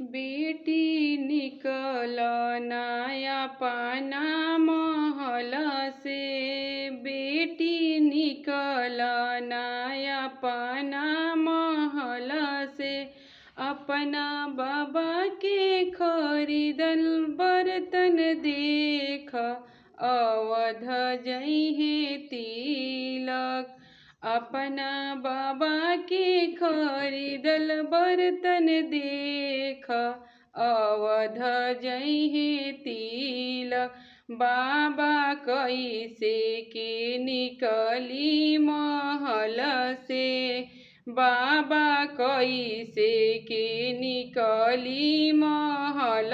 बेटी निकल नाया पाना महल से, बेटी निकल नाया पाना महल से। अपना बाबा के खरीदल बर्तन देख, अवध जइहे तिलक। अपना बाबा के खरीदल बर्तन देख, अवध जइहे तिलक। बाबा कैसे के निकली महल से, बाबा कैसे के निकली महल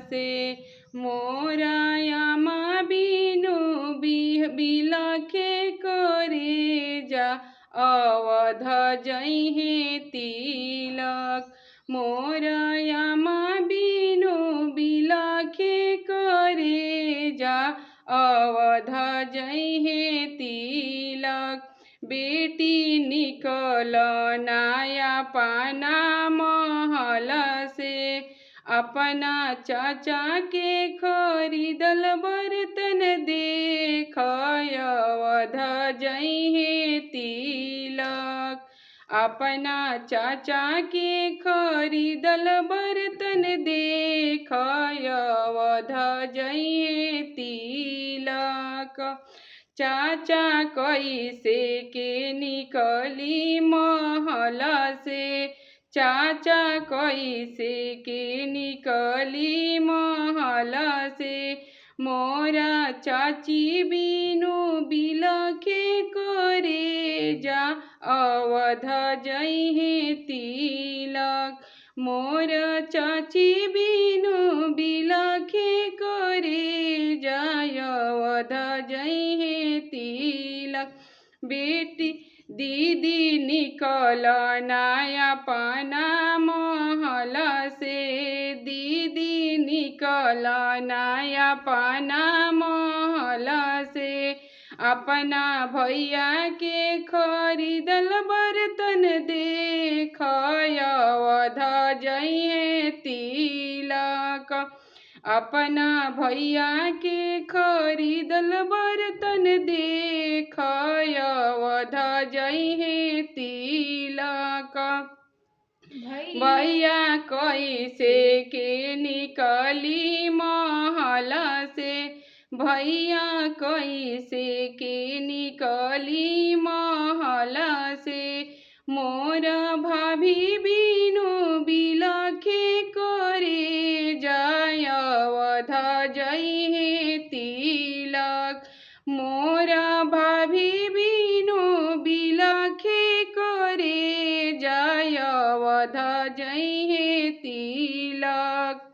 से। मोरा यामा बिनु बिलखे करे जा, अवध जइहे तिलक। मोरा यामा बिनु बिलखे करे जा, अवध जइहे तिलक। बेटी निकल नाया पाना महल से, अपना चाचा के खरीदल बर्तन देख, अवध जइहे तिलक। अपना चाचा के खरीदल बर्तन देख, अवध जइहे तिलक। चाचा कैसे के निकली महल से, चाचा कैसे के निकली महल से। मोरा चाची बिनु बिलखे करे जा, अवध जइहे तिलक। मोर चाची बिनु बिलखे करे जा, अवध जइहे तिलक। बेटी दीदी निकल नाया पाना महल से, दीदी निकल नाया पाना महल से। अपना भैया के खरीदल बर्तन देख, अवध जइहे तिलक। अपना भैया के खरीदल बर्तन देख, अवध जइहे तिलक। भैया कैसे के निकली महल से, भैया कैसे के निकली महल से। मोर भाभी बिनु बिलखे करे जा, अवध जइहे तिलक। मोरा भाभी बिनु बिलखे करे जा, अवध जइहे तिलक।